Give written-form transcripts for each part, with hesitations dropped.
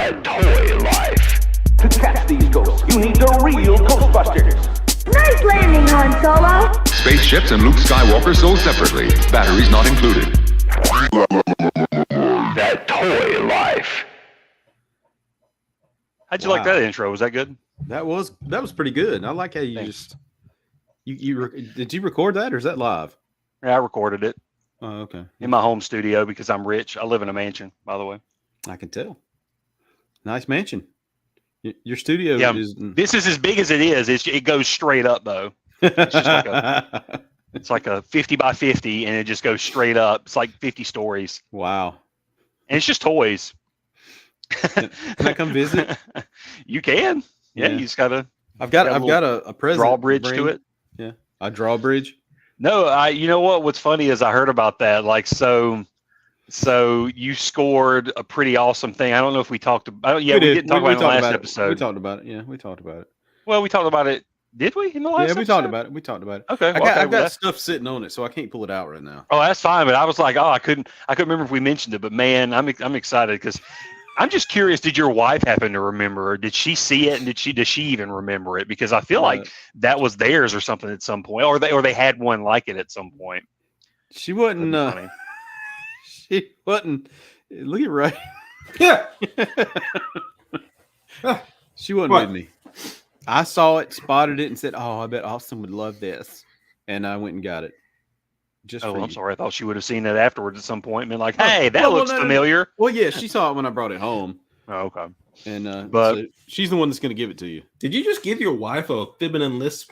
That toy life. To catch these ghosts, you need the real Ghostbusters. Nice landing, Han Solo. Spaceships and Luke Skywalker sold separately. Batteries not included. That toy life. How'd you like that intro? Was that good? That was pretty good. I like how you Thanks. did you record that or is that live? Yeah, I recorded it Oh, okay. in my home studio because I'm rich. I live in a mansion, by the way. I can tell. Nice mansion. Your studio Yeah, is. this is as big as it is. It goes straight up though. It's just like it's like a 50 by 50, and it just goes straight up. It's like 50 stories, Wow. and it's just toys. Can I come visit? You can. Yeah, you just gotta. I've got a present drawbridge to it. Yeah, a drawbridge. No, you know what? What's funny is I heard about that. Like, so you scored a pretty awesome thing. I don't know if we talked about. Yeah, we didn't talk about it in the last episode. We talked about it. Yeah, we talked about it. Well, we talked about it. Did we in the last? Yeah, episode? we talked about it. We talked about it. Okay, I've got stuff sitting on it, so I can't pull it out right now. Oh, that's fine. But I was like, I couldn't remember if we mentioned it. But man, I'm excited because I'm just curious. Did your wife happen to remember, or did she see it, and does she even remember it? Because I feel like that was theirs or something at some point, or they had one like it at some point. She wasn't. She wasn't. Look at Ray. Yeah. She wasn't with me. I saw it, spotted it, and said, "Oh, I bet Austin would love this," and I went and got it. Just I'm sorry. I thought she would have seen it afterwards at some point and been like, "Hey, that Well, looks familiar." Well, yeah, she saw it when I brought it home, Oh, okay. and But- so she's the one that's going to give it to you. Did you just give your wife a feminine lisp?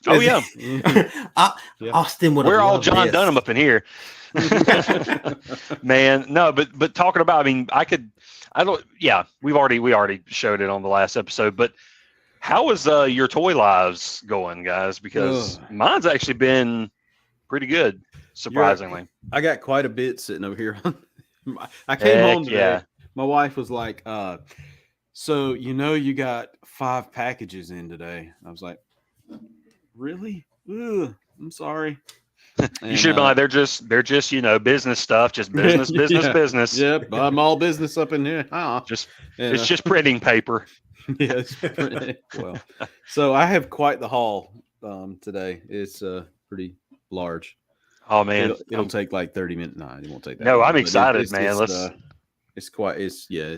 Oh yeah, Yeah. Austin would. we're all John Dunham up in here. Man, no, but talking about, we already showed it on the last episode, but how is your toy lives going, guys? Because mine's actually been pretty good, surprisingly. I got quite a bit sitting over here. I came home today. Yeah. My wife was like, "So you got 5 packages in today." I was like, "Really? Ugh, I'm sorry." You should have been like, they're just business stuff, just business, business. Yep, I'm all business up in here. It's just printing paper. Yes. Well, so I have quite the haul today. It's pretty large. Oh man, It'll take like 30 minutes. No, it won't take that. No, long, I'm but excited, man. It's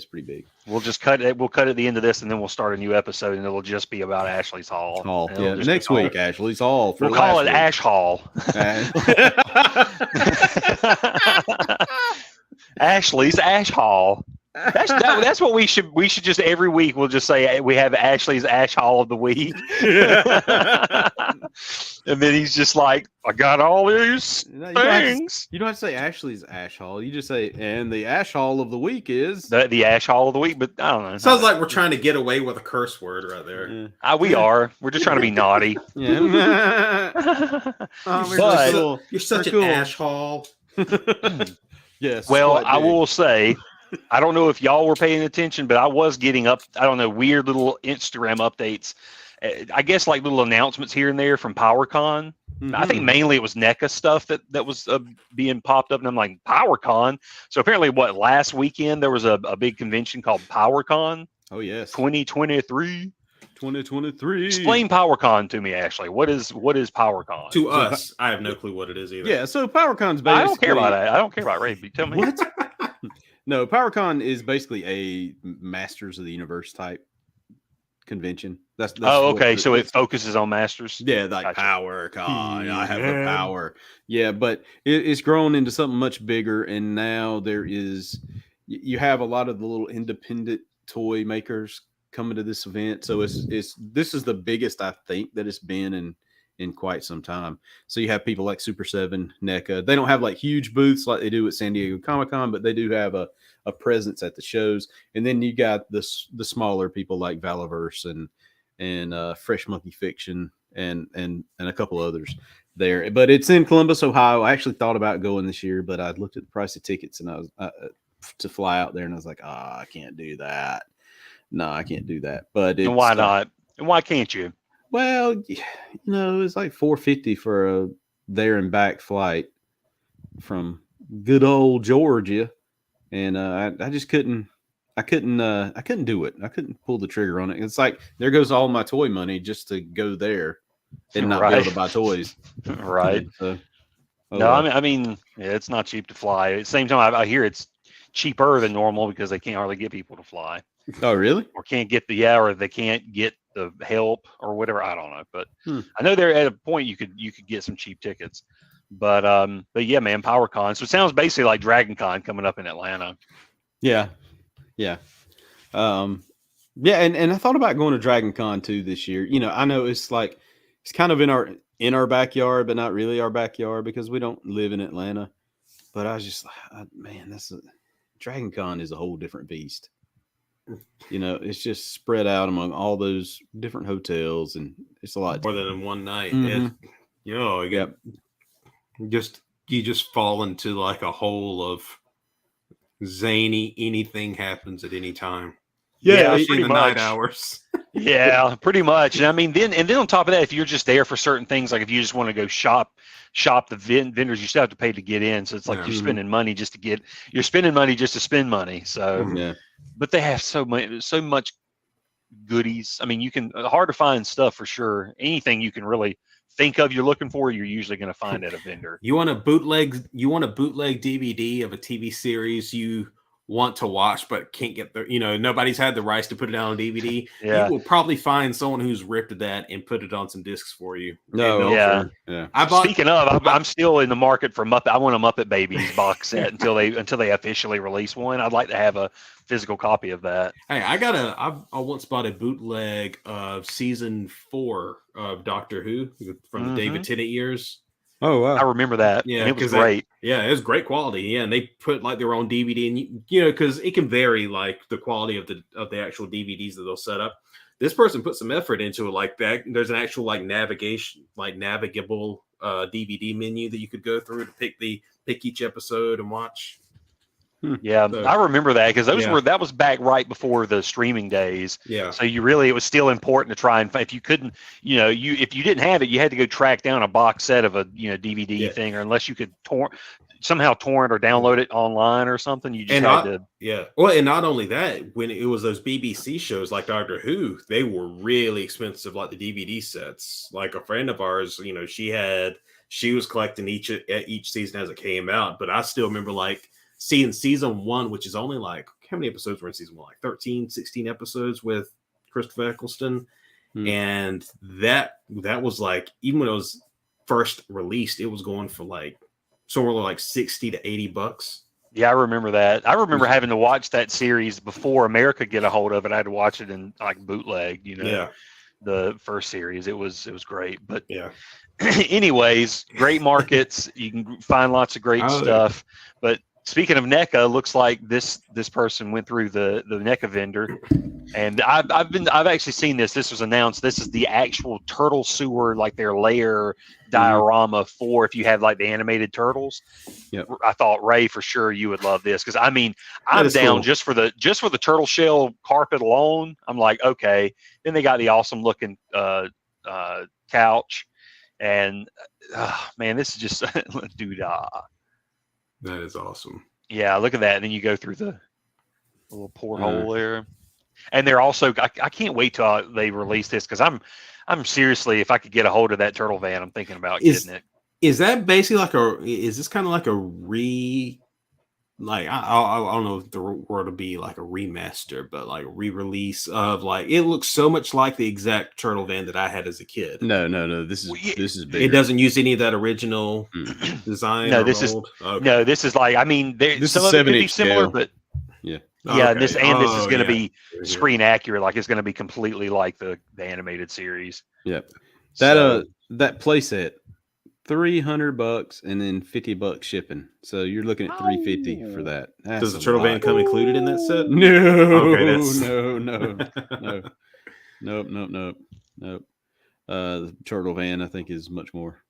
pretty big. We'll just cut it. We'll cut at the end of this, and then we'll start a new episode, and it'll just be about Ashley's haul. And it'll just Next be week, Ashley's haul. We'll call it Ash Haul. Ashley's Ash Haul. That's what we should just every week we'll just say we have Ashley's Ash Haul of the week. And then he's just like, I got all these things. You don't have to say Ashley's Ash Haul. You just say, and the Ash Haul of the week is the Ash Haul of the week, but I don't know. Sounds like we're trying to get away with a curse word right there. We are. We're just trying to be naughty. Yeah. You're such an ash hall. Yes. Well, I will say, I don't know if y'all were paying attention, but I was getting weird little Instagram updates. I guess like little announcements here and there from PowerCon. Mm-hmm. I think mainly it was NECA stuff that was being popped up, and I'm like, PowerCon. So apparently, last weekend there was a big convention called PowerCon. Oh yes, 2023. 2023. Explain PowerCon to me, Ashley. What is PowerCon? To us, I have no clue what it is either. Yeah, so PowerCon's basically. I don't care about that. I don't care about Ray. Tell me. What? No, PowerCon is basically a Masters of the Universe type convention. That's okay. So it focuses on Masters. Yeah, like gotcha. PowerCon. I have the power. Yeah, but it's grown into something much bigger, and now you have a lot of the little independent toy makers coming to this event. So this is the biggest I think that it's been in quite some time. So you have people like Super 7, NECA. They don't have like huge booths like they do at San Diego Comic-Con, but they do have a presence at the shows. And then you got the smaller people like Valaverse and Fresh Monkey Fiction and a couple others there. But it's in Columbus, Ohio. I actually thought about going this year, but I looked at the price of tickets and I was to fly out there, and I was like, I can't do that. No, I can't do that. But and why not? And why can't you? Well, it's like $450 for a there and back flight from good old Georgia, and I just couldn't I couldn't do it. I couldn't pull the trigger on it. It's like there goes all my toy money just to go there and not be able to buy toys. Right. So, No, I mean, yeah, it's not cheap to fly. At the same time, I hear it's cheaper than normal because they can't hardly get people to fly, oh, really? or can't get or they can't get the help or whatever. I don't know, but I know they're at a point you could get some cheap tickets. But yeah, man, PowerCon. So it sounds basically like Dragon Con coming up in Atlanta. Yeah. Yeah. Yeah, and I thought about going to Dragon Con too this year. You know, I know it's kind of in our backyard, but not really our backyard because we don't live in Atlanta. But I was just man, Dragon Con is a whole different beast. You know, it's just spread out among all those different hotels, and it's a lot more than in one night. Mm-hmm. And, you know, you just fall into like a hole of zany. Anything happens at any time. Yeah, in the night hours. Yeah, pretty much. And I mean, then on top of that, if you're just there for certain things, like if you just want to go shop the vendors, you still have to pay to get in. So it's like you're spending money just to spend money. So, yeah. But they have so much goodies. I mean, hard to find stuff for sure. Anything you can really think of you're looking for, you're usually going to find at a vendor. You want a bootleg DVD of a TV series you want to watch but can't get nobody's had the rights to put it out on DVD. You will probably find someone who's ripped that and put it on some discs for you. Yeah. Speaking of, I'm still in the market for Muppet. I want a Muppet Babies box set until they officially release one. I'd like to have a physical copy of that. Hey, I once bought a bootleg of season 4 of Doctor Who from the David Tennant years. Oh wow! I remember that. Yeah, and it was great. It was great quality. Yeah, and they put like their own DVD, and because it can vary like the quality of the actual DVDs that they'll set up. This person put some effort into it. Like that, there's an actual navigable DVD menu that you could go through to pick each episode and watch. Yeah, so, I remember that because that was back right before the streaming days. Yeah. So it was still important to try and if you couldn't, if you didn't have it, you had to go track down a box set of a DVD thing, or unless you could somehow torrent or download it online or something. You just had to. Yeah. Well, and not only that, when it was those BBC shows like Doctor Who, they were really expensive, like the DVD sets. Like a friend of ours, she was collecting each season as it came out, but I still remember seeing season 1, which is only how many episodes were in season 1? 13, 16 episodes with Christopher Eccleston. And that was even when it was first released, it was going for somewhere like $60 to $80. Yeah, I remember that. I remember having to watch that series before America could get a hold of it. I had to watch it in bootleg, the first series. It was great. But anyways, great markets. You can find lots of great stuff. But speaking of NECA, looks like this person went through the NECA vendor, and I've actually seen this. This was announced. This is the actual turtle sewer, their layer diorama for if you have the animated turtles. Yep. I thought, Ray, for sure you would love this because I'm down cool. just for the turtle shell carpet alone. I'm like, okay. Then they got the awesome looking couch, and man, this is just doo-dah. That is awesome. Yeah, look at that. And then you go through the little porthole there. And they're also, I can't wait till they release this because I'm seriously, if I could get a hold of that turtle van, I'm thinking about getting it. Is that basically is this kind of like a I don't know if the word would be like a remaster, but like a re-release of it looks so much like the exact turtle van that I had as a kid. No. This is bigger. It doesn't use any of that original design. No, this is some of it could be similar, but yeah. Yeah, this is going to be screen accurate. It's going to be completely like the animated series. Yeah, that playset, $300 and then $50 shipping. So you're looking at $350 for that. Does the turtle van come included in that set? No, Okay, nope. The turtle van I think is much more.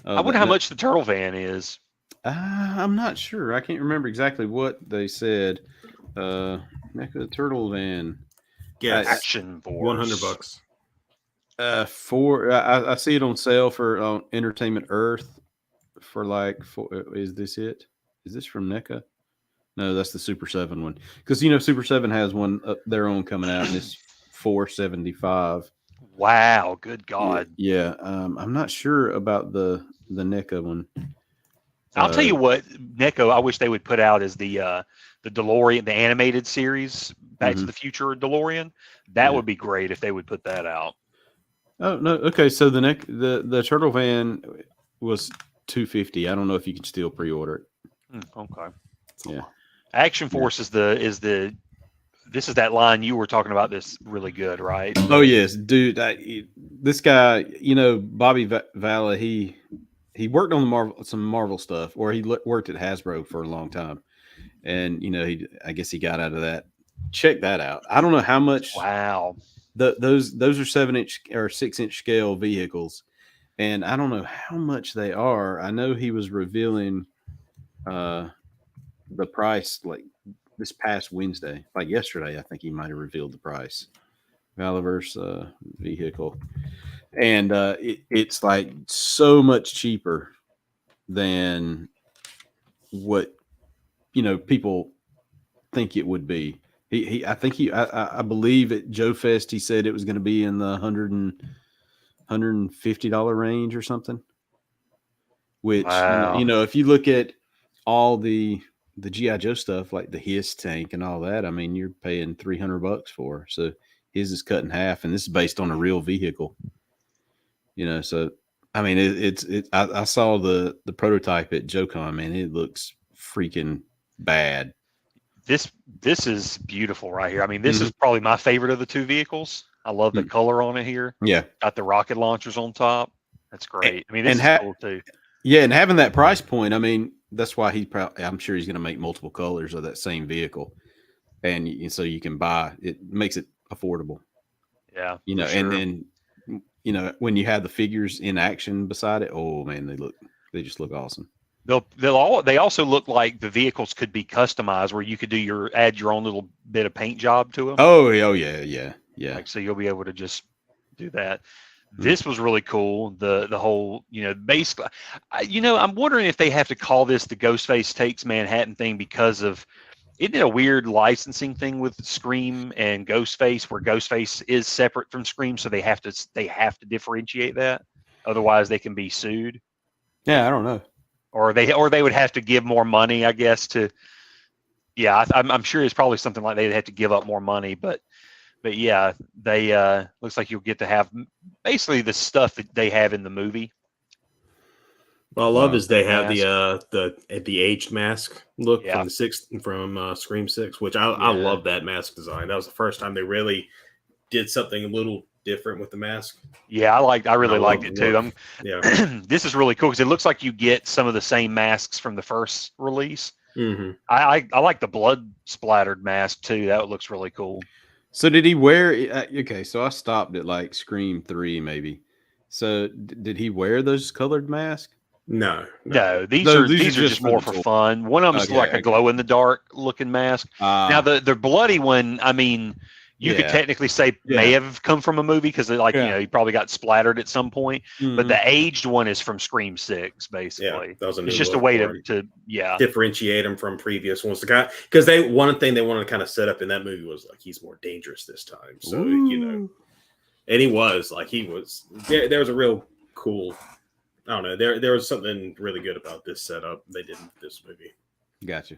I wonder how much the turtle van is. I'm not sure. I can't remember exactly what they said. NECA turtle van. Yes. Action Force. $100. I see it on sale for Entertainment Earth for is this it? Is this from NECA? No, that's the Super 7 one. Because Super 7 has one their own coming out, and it's $475. Wow, good God. Yeah. I'm not sure about the NECA one. I'll tell you what, NECA, I wish they would put out is the DeLorean, the animated series, Back to the Future DeLorean. That would be great if they would put that out. Oh no, okay. So the Turtle Van was $250. I don't know if you can still pre-order it. Okay. Yeah. Action Force is this is that line you were talking about. This really good, right? Oh yes, dude. This guy, Bobby Valla, he worked on some Marvel stuff, or he worked at Hasbro for a long time, and I guess he got out of that. Check that out. I don't know how much. Wow. Those are 7-inch or 6-inch scale vehicles, and I don't know how much they are. I know he was revealing the price like this past Wednesday, like yesterday. I think he might have revealed the price. Valaverse vehicle, and it's like so much cheaper than what people think it would be. I believe at Joe Fest he said it was going to be in the $150 range or something. Which wow. If you look at all the GI Joe stuff like the Hiss tank and all that, I mean you're paying $300 for. So his is cut in half, and this is based on a real vehicle. So I mean I saw the prototype at JoeCon, man. It looks freaking bad. This is beautiful right here. I mean, this is probably my favorite of the two vehicles. I love the color on it here. Yeah. Got the rocket launchers on top. That's great. I mean, this is cool too. Yeah, and having that price point, I mean, that's why I'm sure he's going to make multiple colors of that same vehicle. And so you can buy it, makes it affordable. Yeah. Sure. And then when you have the figures in action beside it, oh man, they just look awesome. They also look like the vehicles could be customized, where you could add your own little bit of paint job to them. Oh yeah. Like, so you'll be able to just do that. This was really cool. The whole, basically, I'm wondering if they have to call this the Ghostface Takes Manhattan thing because of, isn't it a weird licensing thing with Scream and Ghostface, where Ghostface is separate from Scream, so they have to differentiate that, otherwise they can be sued. Yeah, I don't know. Or they would have to give more money, I guess. I'm sure it's probably something like they'd have to give up more money, but yeah, they looks like you'll get to have basically the stuff that they have in the movie. What I love is they have the aged mask look from Scream 6, which I love that mask design. That was the first time they really did something a little different with the mask. Yeah, I really liked it too. Yeah. This is really cool because it looks like you get some of the same masks from the first release. Mm-hmm. I like the blood splattered mask too. That looks really cool. So did he wear? Okay, so I stopped at like Scream 3 maybe. So did he wear those colored masks? No. These are just more for fun. One of them's like a glow in the dark looking mask. Now the bloody one, I mean, you could technically say may have come from a movie because he probably got splattered at some point. Mm-hmm. But the aged one is from Scream 6, basically. Yeah, it's just a way to differentiate him from previous ones. Because one thing they wanted to kind of set up in that movie was like he's more dangerous this time. So and he was there was a real cool. I don't know. There was something really good about this setup they did in this movie. Gotcha.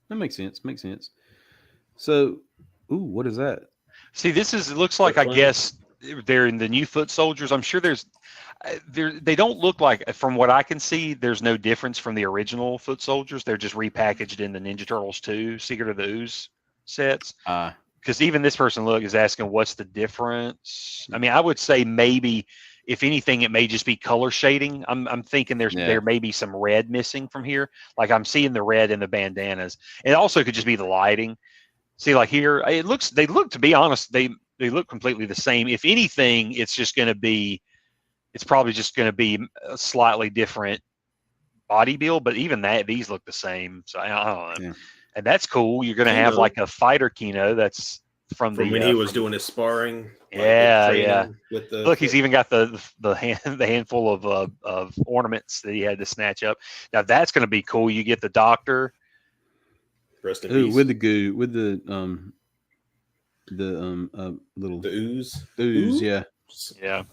That makes sense. So, what is that? See, it looks like, I guess they're in the new foot soldiers. I'm sure they don't look like, from what I can see, there's no difference from the original foot soldiers. They're just repackaged in the Ninja Turtles 2 Secret of the Ooze sets. Because even this person is asking what's the difference. I mean, I would say maybe, if anything, it may just be color shading. I'm thinking there may be some red missing from here. Like I'm seeing the red in the bandanas. It also could just be the lighting. See, like here, they look, to be honest, they look completely the same. If anything, it's probably just going to be a slightly different body build, but even these look the same. So I don't know. Yeah. And that's cool. You're going to have like a fighter Kino that's from when he was doing his sparring. Look, he's even got the handful of ornaments that he had to snatch up. Now that's going to be cool. You get the doctor. Rest in Ooh, peace. with the goo, with the little The ooze. ooze, yeah. Yeah.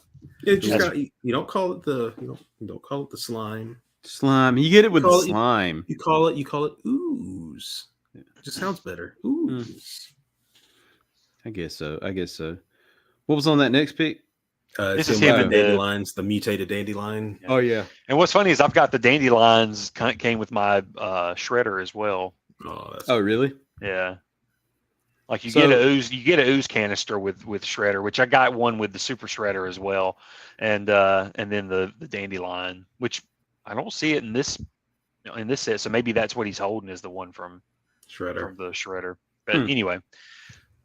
It just That's- got, you don't call it the you don't call it the slime. Slime. You get it with the call it- slime. You call it ooze. It just sounds better. Ooze. I guess so. What was on that next pick? This It's is him him with in the the- dandelions, the mutated dandelion. Oh yeah. And what's funny is I've got the dandelions came with my shredder as well. Oh, that's Oh really? Yeah. Like you So- get a ooze canister with shredder, which I got one with the super shredder as well, and then the dandelion, which I don't see it in this set, so maybe that's what he's holding is the one from Shredder. the shredder. But anyway,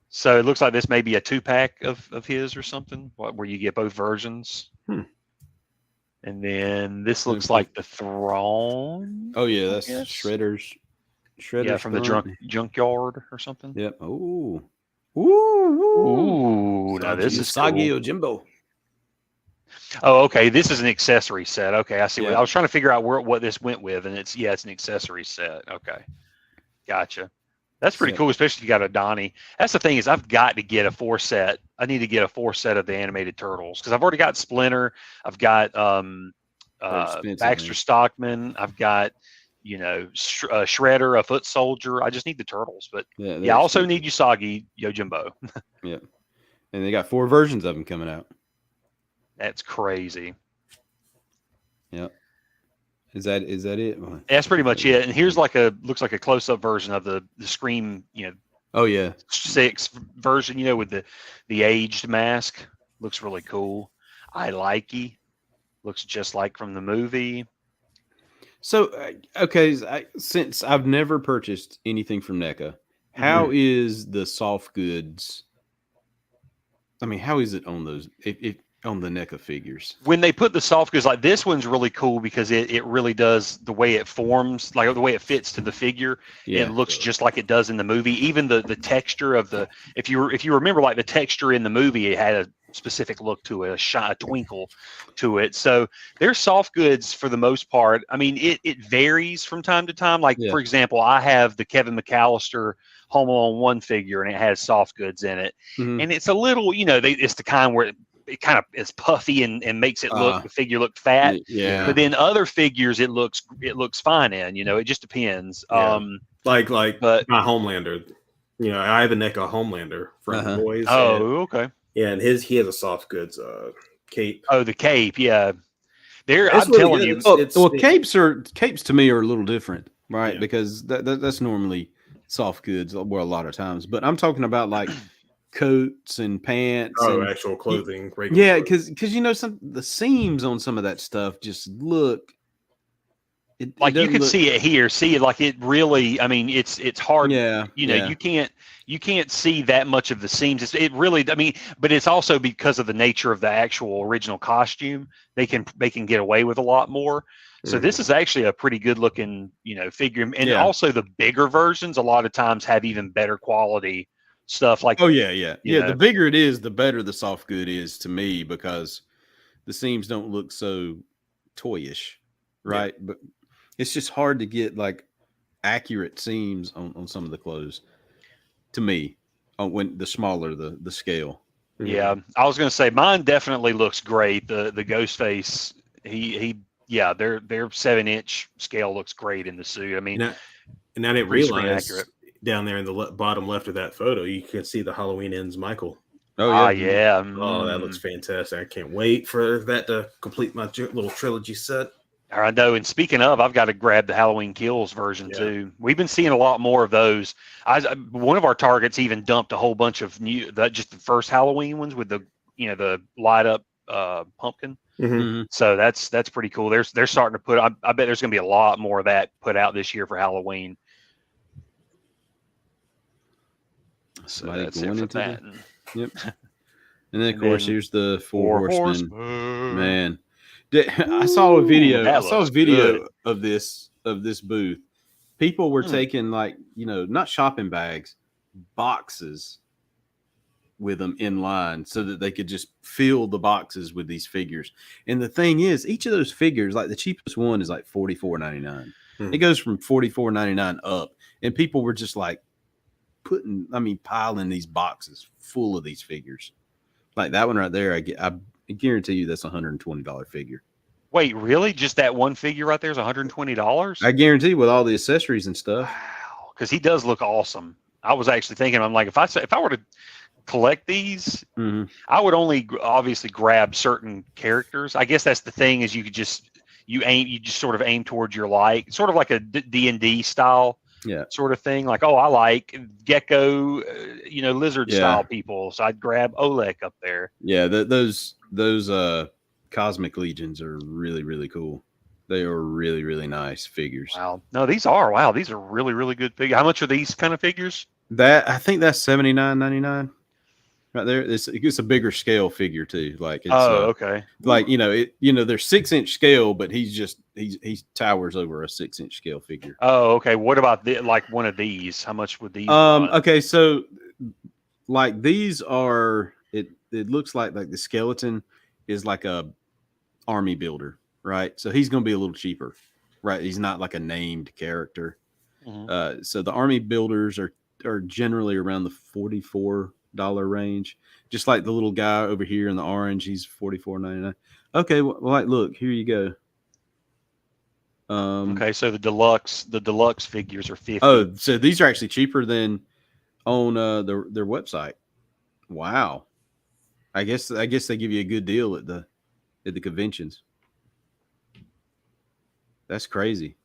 so it looks like this may be a 2-pack of his or something, where you get both versions. And then this looks Okay. like the throne. Oh yeah, that's Yes. Shredder's. Yeah, from the junkyard or something. Yep. Ooh. Ooh. Ooh, now this is Sagi cool. Ojimbo. Oh, okay. This is an accessory set. Okay, I see. Yeah. I was trying to figure out what this went with, and it's an accessory set. Okay, gotcha. That's pretty So- cool, especially if you got a Donnie. That's the thing is, I've got to get a 4 set. I need to get a 4 set of the animated turtles because I've already got Splinter. I've got expensive, Baxter man. Stockman. I've got Shredder, a Foot Soldier. I just need the turtles, but Yeah. I also need Usagi Yojimbo. Yeah. And they got 4 versions of them coming out. That's crazy. Yep. Is that it? That's pretty much it. And here's looks like a close up version of the Scream, Oh yeah. 6 version, with the aged mask. Looks really cool. I like he. Looks just like from the movie. So okay, since I've never purchased anything from NECA, how is the soft goods? I mean, how is it on those? If on the NECA figures? When they put the soft goods, like this one's really cool because it really does the way it forms, like the way it fits to the figure. Yeah. It looks just like it does in the movie. Even the texture of if you remember, like the texture in the movie, it had a specific look to it, a twinkle to it. So they're soft goods for the most part. I mean, it varies from time to time. Like for example, I have the Kevin McAllister Home Alone 1 figure, and it has soft goods in it, and it's a little, it's the kind where it kind of is puffy and makes it look the figure look fat. Yeah. But then other figures, it looks fine in. It just depends. Yeah. Like but- my Homelander. I have a NECA Homelander from the boys. Oh, okay. Yeah, and he has a soft goods cape. Oh, the cape, yeah. That's I'm really telling good. you, Capes to me are a little different, right? Yeah. Because that's normally soft goods, well, a lot of times. But I'm talking about like coats and pants. Oh, and, actual clothing. regular yeah, clothing. because the seams on some of that stuff just look. It like you doesn't can look- see it here. See it like it really. I mean, it's hard. Yeah, yeah. You can't see that much of the seams. It really. I mean, but it's also because of the nature of the actual original costume. They can get away with a lot more. So this is actually a pretty good looking, figure. And Yeah. also the bigger versions a lot of times have even better quality stuff. Like Oh yeah. you The know. bigger it is, the better the soft good is to me because the seams don't look so toyish, right? But it's just hard to get like accurate seams on some of the clothes. To me, when the smaller the scale. Yeah, I was going to say mine definitely looks great. The Ghostface, their 7-inch scale looks great in the suit. I mean, And I didn't pretty screen realize accurate. down there in the bottom left of that photo, you can see the Halloween Ends Michael. yeah. Oh, that looks fantastic. I can't wait for that to complete my little trilogy set. I know. And speaking of, I've got to grab the Halloween Kills version too. We've been seeing a lot more of those. One of our targets even dumped a whole bunch of just the first Halloween ones with the light up pumpkin. Mhm. So that's pretty cool. They're starting to put. I bet there's going to be a lot more of that put out this year for Halloween. So Somebody that's going it for into that. Yep. And then of And course then here's the Four Horsemen. Horsemen. Man, I saw a video. that I saw a looks video good. of this booth. People were taking like not shopping bags, boxes with them in line so that they could just fill the boxes with these figures. And the thing is, each of those figures, like the cheapest one is like $44.99. It goes from $44.99 up, and people were just like piling these boxes full of these figures. Like that one right there, I guarantee you that's $120 figure. Wait, really? Just that one figure right there is $120? I guarantee with all the accessories and stuff. Wow, because he does look awesome. I was actually thinking, I'm like, if I were to collect these, I would only obviously grab certain characters. I guess that's the thing is you just sort of aim towards your sort of like a D&D style sort of thing. Like, oh, I like gecko, lizard style people. So I'd grab Olek up there. Yeah, those Cosmic Legions are really, really cool. They are really, really nice figures. Wow. No, these are really, really good figures. How much are these kind of figures? I think that's $79.99 right there. It's a bigger scale figure too. Like it's okay. Like they're 6-inch scale, but he towers over a 6-inch scale figure. Oh, okay. What about like one of these? How much would these run? Okay, so like these are it looks like the skeleton is like a army builder. Right, so he's going to be a little cheaper, right? He's not like a named character. So the army builders are generally around the $44 range. Just like the little guy over here in the orange, he's $44.99. Okay, well, like look, here you go. Okay, so the deluxe figures are $50. Oh, so these are actually cheaper than on their website. Wow, I guess they give you a good deal at the conventions. That's crazy.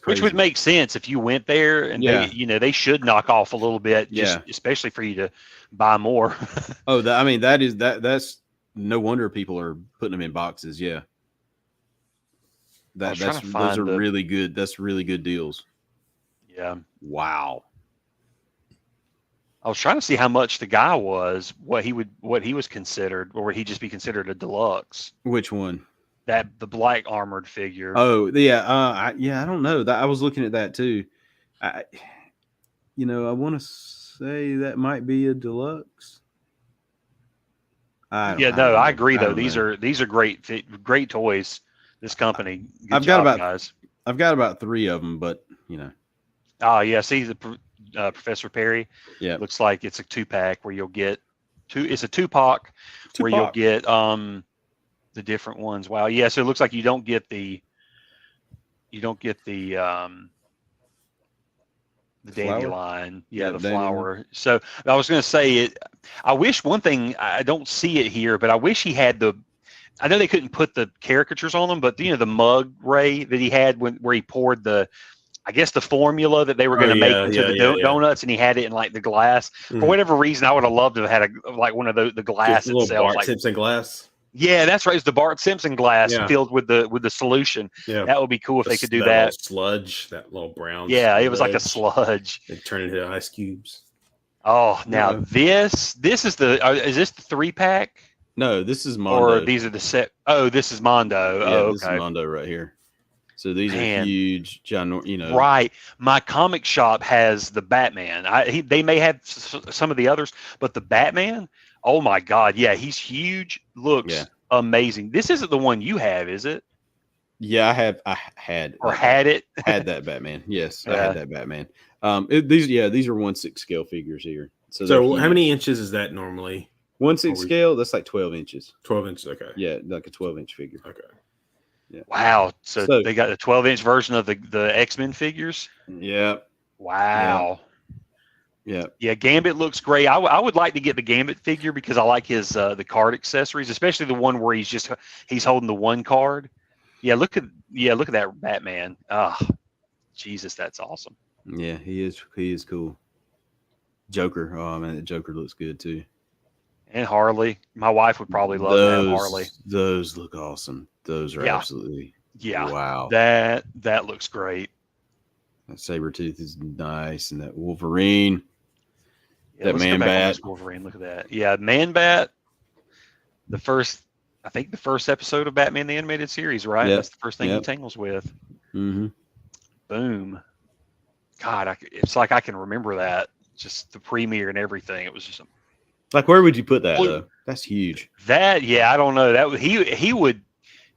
Which would make sense if you went there and they should knock off a little bit, especially for you to buy more. That's no wonder people are putting them in boxes. Yeah. Those are really good. That's really good deals. Yeah. Wow. I was trying to see how much the guy was, what he was considered, or would he just be considered a deluxe? Which one? The black armored figure. Oh yeah, I don't know. I was looking at that too. I want to say that might be a deluxe. I agree though. These are great toys. This company. I've got about 3 of them, but Oh yeah, see the Professor Perry. Yeah, looks like it's a 2-pack where you'll get It's a 2-pack where you'll get the different ones. Wow. Yeah. So it looks like you don't get the dandelion. Yeah. The flower. So I was going to say I wish one thing, I don't see it here, but I wish he had I know they couldn't put the caricatures on them, but the mug Ray that he had where he poured the formula that they were going to make into the donuts, and he had it in like the glass. For whatever reason, I would have loved to have had one of the glass itself. Bart Simpson glass. Yeah, that's right. It's the Bart Simpson glass filled with the solution. Yeah, that would be cool if they could do that. Sludge, that little brown. Yeah, sludge. It was like a sludge. They turn it into ice cubes. Oh, now this is is this the 3-pack? No, this is Mondo. Or these are the set. Oh, this is Mondo. Yeah, this is Mondo right here. So these are huge, Right. My comic shop has the Batman. They may have some of the others, but the Batman. Oh my God! Yeah, he's huge. Looks amazing. This isn't the one you have, is it? Yeah, I had had that Batman. Yes, I had that Batman. These are 1/6 scale figures here. So how many inches is that normally? 1/6 scale. That's like 12 inches. 12 inches. Okay. Yeah, like a 12-inch figure. Okay. Yeah. Wow. So they got the 12-inch version of the X-Men figures. Yeah. Wow. Yeah. Yeah. Gambit looks great. I would like to get the Gambit figure because I like his the card accessories, especially the one where he's holding the one card. Yeah. Look at that Batman. Ah, Jesus, that's awesome. Yeah, he is cool. Joker. Oh man, the Joker looks good too. And Harley. My wife would probably love that Harley. Those look awesome. Those are absolutely wow. That looks great. That Sabretooth is nice, and that Wolverine. Yeah, that Man Bat. Wolverine, look at that. Yeah, Man Bat. The first episode of Batman the Animated Series, right? That's the first thing he tangles with. Mm-hmm. Boom. God, it's like I can remember that. Just the premiere and everything. It was just like, where would you put that though? That's huge. I don't know. That he would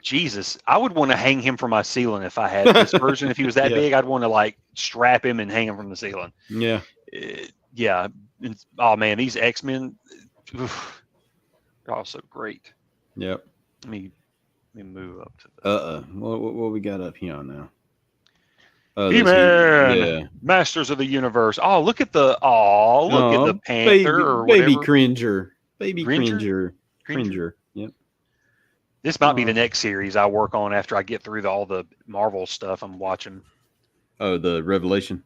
Jesus, I would want to hang him from my ceiling if I had this version. If he was that Yeah. big, I'd want to like strap him and hang him from the ceiling. Yeah. Yeah. Oh man, these X-Men, they're all so great. Yep. Let me move up to the What we got up here now? He-Man, Yeah. Masters of the Universe. Oh, look at the look at the Panther or baby whatever. Cringer. Baby Cringer? Cringer. Yep. This might be the next series I work on after I get through all the Marvel stuff I'm watching. Oh, the Revelation.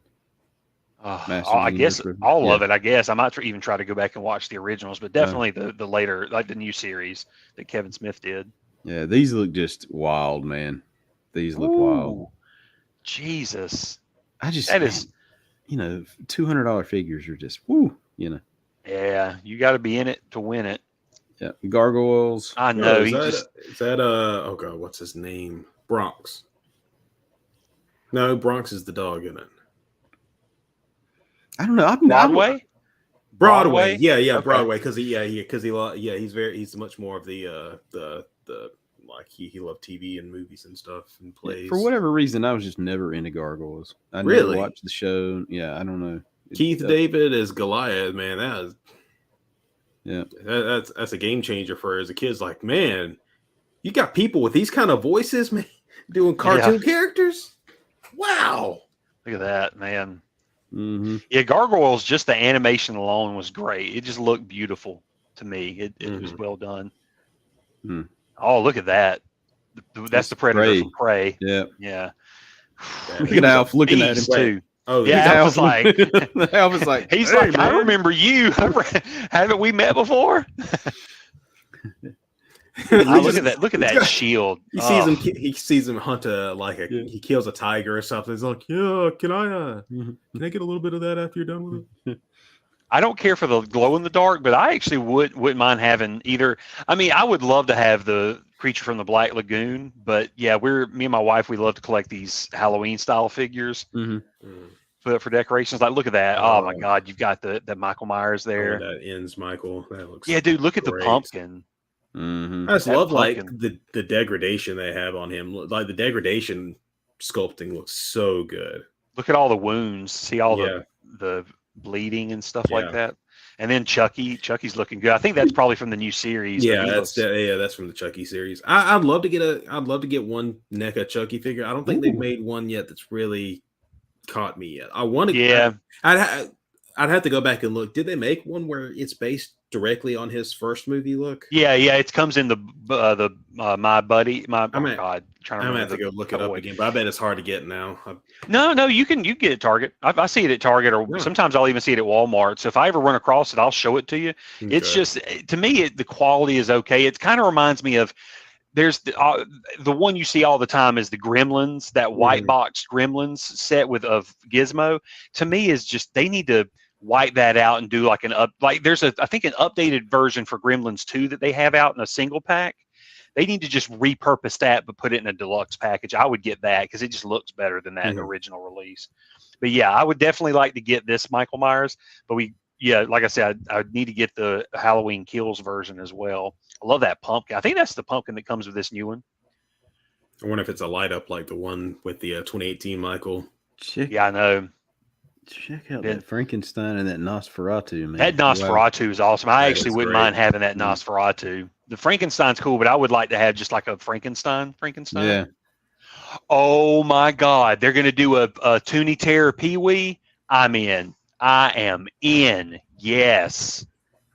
Masters I of the guess Universe. all Yeah. of it. I guess I might even try to go back and watch the originals, but definitely the later, like the new series that Kevin Smith did. Yeah, these look just wild, man. These look wild. Ooh, Jesus, I just that is $200 figures are just woo. yeah. You got to be in it to win it. Yeah, gargoyles. I know. Is that oh god, what's his name? Bronx. No, Bronx is the dog in it. I don't know. Broadway. Broadway. Yeah, Okay. Broadway. Because he's much more of the like he loved TV and movies and stuff and plays. For whatever reason, I was just never into gargoyles. I Really? never watched the show. Yeah, I don't know. Keith David as Goliath, man, Yeah. that's a game changer for as a kid's like, man, you got people with these kind of voices, man, doing cartoon characters. Wow. Look at that, man. Mm-hmm. Yeah, Gargoyles, just the animation alone was great. It just looked beautiful to me. It was well done. Hmm. Oh, look at that. That's the Predator Prey. from Prey. Yeah. Yeah. Look at Alf looking at him. Beast, too. Oh Yeah, I was like, Alf was like, he's "Hey, like, I man." remember you. Haven't we met before? Oh, look at that! Look at that shield. He sees him hunt he kills a tiger or something. He's like, yeah, can I get a little bit of that after you're done with it? I don't care for the glow in the dark, but I actually wouldn't mind having either. I mean, I would love to have the Creature from the Black Lagoon, but yeah, me and my wife, we love to collect these Halloween style figures for decorations. Like, look at that! Oh my God, you've got the Michael Myers there. That ends Michael. That looks Dude, look at great. the pumpkin. Mm-hmm. I just That love pumpkin. like the degradation they have on him. Like the degradation sculpting looks so good. Look at all the wounds. See all Yeah. the bleeding and stuff like Yeah. that. And then Chucky's looking good. I think that's probably from the new series. Yeah, but he that's looks- that's from the Chucky series. I'd love to get one NECA Chucky figure. I don't think they've made one yet that's really caught me yet. I want to. Yeah. I'd have to go back and look. Did they make one where it's based directly on his first movie look? Yeah. It comes in my buddy. I'm Trying to gonna remember have to go look it up cowboy. again, but I bet it's hard to get now. No, you can get it at Target. I see it at Target, or Yeah. sometimes I'll even see it at Walmart. So if I ever run across it, I'll show it to you. It's Okay. just, to me, the quality is okay. It kind of reminds me of, there's the one you see all the time is the Gremlins, that white box Gremlins set of Gizmo. To me, is just, they need to wipe that out and do there's I think an updated version for Gremlins 2 that they have out in a single pack. They need to just repurpose that, but put it in a deluxe package. I would get that because it just looks better than that original release. But yeah, I would definitely like to get this Michael Myers. But like I said, I would need to get the Halloween Kills version as well. I love that pumpkin. I think that's the pumpkin that comes with this new one. I wonder if it's a light up like the one with the 2018 Michael. Yeah, I know. Check out that Frankenstein and that Nosferatu, man. That Nosferatu is awesome. I That actually is wouldn't great. mind having that Nosferatu. The Frankenstein's cool, but I would like to have just like a Frankenstein. Yeah. Oh my God. They're going to do a Toonie Terror Pee-wee. I'm in. I am in. Yes.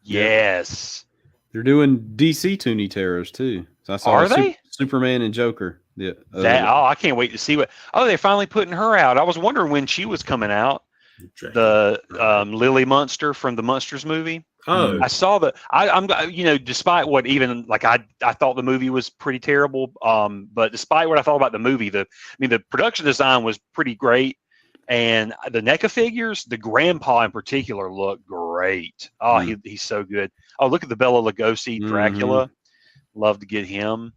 Yes. They're doing DC Toonie Terrors too. So I saw Are they? Superman and Joker. Yeah. I can't wait to see what. Oh, they're finally putting her out. I was wondering when she was coming out. The Lily Munster from the Munsters movie. Oh, I saw I'm despite what even like I thought the movie was pretty terrible. But despite what I thought about the movie, the production design was pretty great. And the NECA figures, the grandpa in particular, look great. Oh, he's so good. Oh, look at the Bela Lugosi Dracula. Love to get him.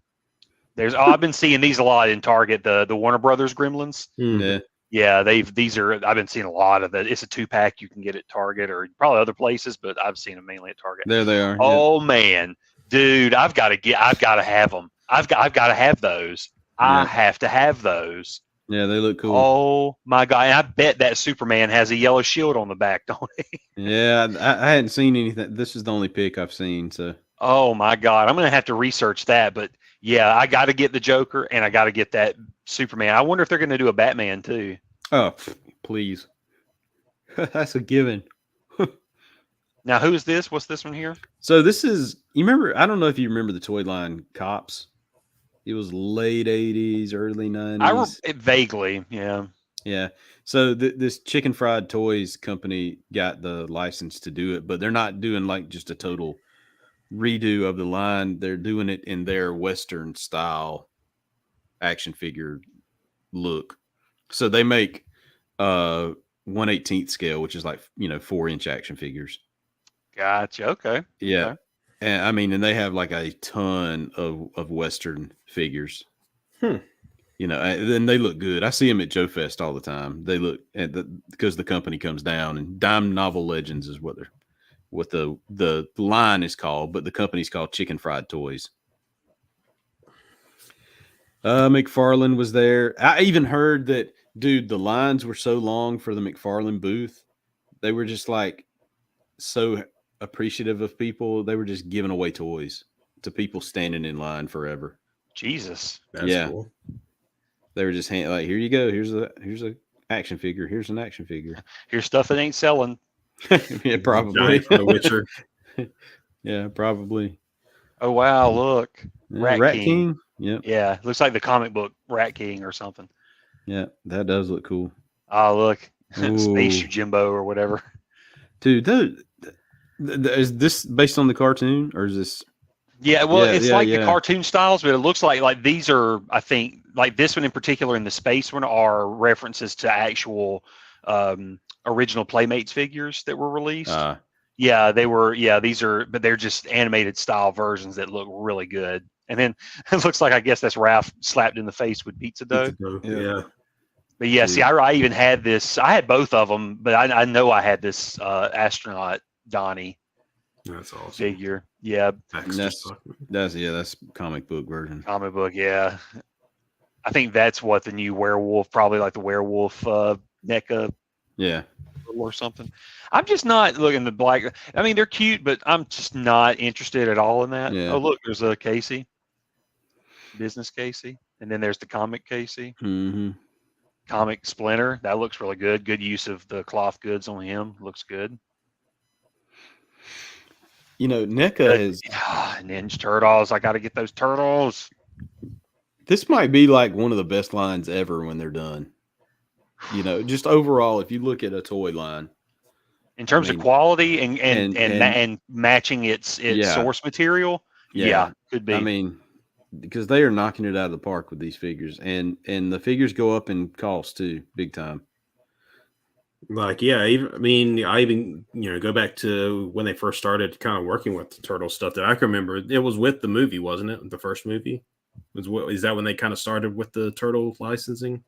I've been seeing these a lot in Target. The Warner Brothers Gremlins. Yeah. Yeah, I've been seeing a lot of that. It's a 2-pack you can get at Target or probably other places, but I've seen them mainly at Target. There they are. Oh man, dude, I've got to have them. I've got to have those. I Yeah. have to have those. Yeah, they look cool. Oh my God! And I bet that Superman has a yellow shield on the back, don't he? Yeah, I hadn't seen anything. This is the only pick I've seen. So Oh my God! I'm gonna have to research that. But yeah, I got to get the Joker and I got to get that Superman. I wonder if they're gonna do a Batman too. oh, please, that's a given. Now, who is this? What's this one here? So this is, you remember? I don't know if you remember the toy line Cops. It was late '80s, early '90s. Vaguely, yeah. Yeah. So this Chicken Fried Toys company got the license to do it, but they're not doing like just a total redo of the line. They're doing it in their Western style action figure look. So they make 1/18 scale, which is like 4-inch action figures. Gotcha. Okay. Yeah. Okay. And I mean, and they have like a ton of Western figures. And they look good. I see them at Joe Fest all the time. They look because the company comes down, and Dime Novel Legends is what the line is called, but the company's called Chicken Fried Toys. McFarlane was there. I even heard that, dude, the lines were so long for the McFarlane booth. They were just like so appreciative of people. They were just giving away toys to people standing in line forever. Jesus. That's cool. They were just like, here you go. Here's a action figure. Here's an action figure. Here's stuff that ain't selling. Yeah, probably. Giant from The Witcher. Yeah, probably. Oh wow! Look, Yeah, Rat King. Yep. Yeah, looks like the comic book Rat King or something. Yeah, that does look cool. Oh look, Space Ooh. Jimbo or whatever. Dude, is this based on the cartoon or is this? Yeah, well, Yeah, it's yeah, like yeah. the cartoon styles, but it looks like these are, I think, like this one in particular and the space one are references to actual original Playmates figures that were released. Yeah, they were. Yeah, these are, but they're just animated style versions that look really good. And then it looks like, I guess that's Ralph slapped in the face with pizza dough. Yeah. But yeah, see, I even had this. I had both of them, but I know I had this astronaut Donnie That's awesome. figure. Yeah, That's comic book version. comic book. Yeah, I think that's what the new werewolf, probably like the werewolf NECA Yeah. or something. I'm just not looking the black. I mean, they're cute, but I'm just not interested at all in that. Yeah. Oh, look, there's a Casey, business Casey, and then there's the comic Casey, Mm-hmm. comic Splinter. That looks really good. Good use of the cloth goods on him. Looks good. NECA is. Ninja Turtles. I got to get those turtles. This might be like one of the best lines ever when they're done. Just overall, if you look at a toy line, In terms I mean, of quality and and matching its Yeah. source material, yeah, could be. I mean, because they are knocking it out of the park with these figures, and the figures go up in cost too, big time. Like, yeah, I even go back to when they first started kind of working with the turtle stuff. That I can remember, it was with the movie, wasn't it? The first movie is that when they kind of started with the turtle licensing?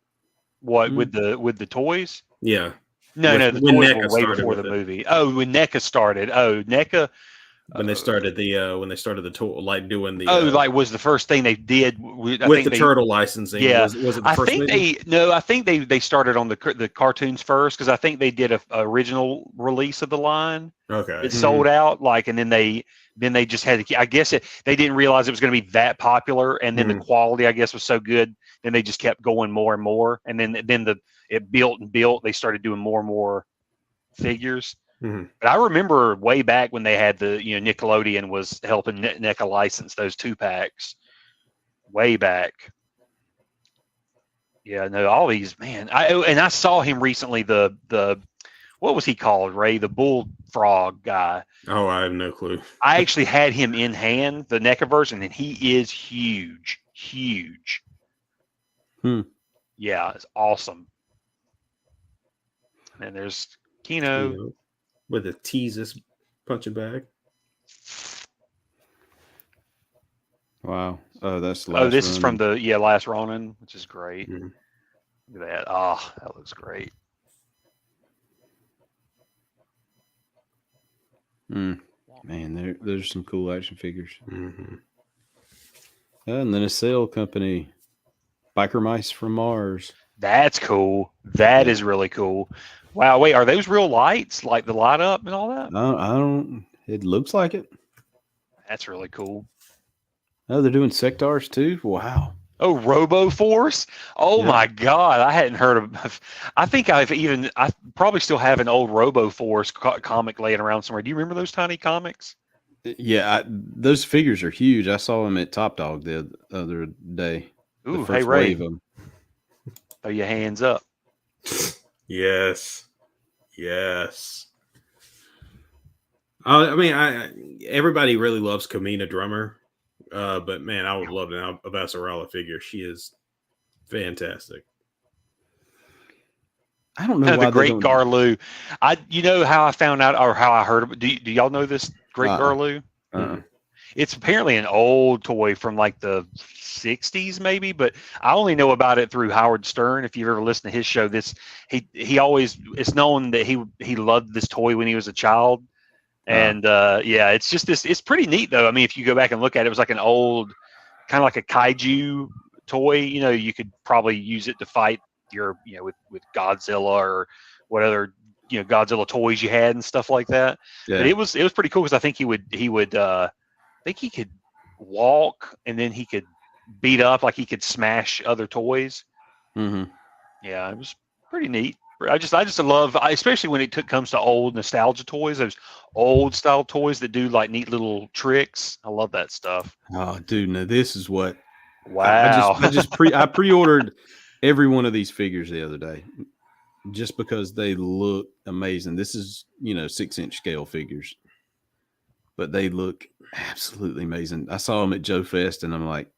What with the toys? Yeah, No, the when toys NECA were way started before with the it. movie. Oh, when NECA started. Oh, NECA. when they started the toy, like doing the like was the first thing they did with the turtle licensing. Yeah, was it the I first think movie? I think they started on the cartoons first because I think they did a original release of the line. Okay. It sold out and then they just had to. I guess they didn't realize it was going to be that popular, and then the quality I guess was so good. Then they just kept going more and more, and then it built and built. They started doing more and more figures. Mhm. But I remember way back when they had the Nickelodeon was helping NECA license those 2-packs. Way back. Yeah, no, all these, man. I saw him recently. The what was he called? Ray, the bullfrog guy. Oh, I have no clue. I actually had him in hand, the NECA version, and he is huge. Yeah, it's awesome. And there's Kino. With a teases punching bag. Wow. Oh, that's This is from the Last Ronin, which is great. Mhm. Look at that. Oh, that looks great. Man, there's some cool action figures. Mm-hmm. And then a sail company, Biker Mice from Mars. That's cool. That Yeah. is really cool. Wow. Wait, are those real lights? Like the light up and all that? I don't. It looks like it. That's really cool. Oh, they're doing sectars too. Wow. Oh, RoboForce. Oh Yeah. my God. I hadn't heard of, I think I probably still have an old RoboForce comic laying around somewhere. Do you remember those tiny comics? Yeah, those figures are huge. I saw them at Top Dog the other day. Ooh, the hey, first Ray. wave of them. Throw your hands up. Yes. Yes. I mean, everybody really loves Kamina Drummer, but man, I would love an Avasarala figure. She is fantastic. I don't know why The Great they don't, Garloo. You know how I found out or how I heard of it? Do y'all know this Great Garloo? It's apparently an old toy from like the 60s maybe, but I only know about it through Howard Stern. If you've ever listened to his show, he always, it's known that he loved this toy when he was a child. And yeah, it's just it's pretty neat though. I mean, if you go back and look at it, it was like an old kind of like a kaiju toy. You know, you could probably use it to fight with Godzilla or what other Godzilla toys you had and stuff like that. Yeah. But it was pretty cool because I think I think he could walk and then he could beat up, like he could smash other toys. Mm-hmm. Yeah, it was pretty neat. I just love, especially when it comes to old nostalgia toys, those old style toys that do like neat little tricks. I love that stuff. Oh, dude, now this is what. Wow. I pre-ordered every one of these figures the other day, just because they look amazing. This is 6-inch scale figures, but they look absolutely amazing. I saw them at Joe Fest, and I'm like,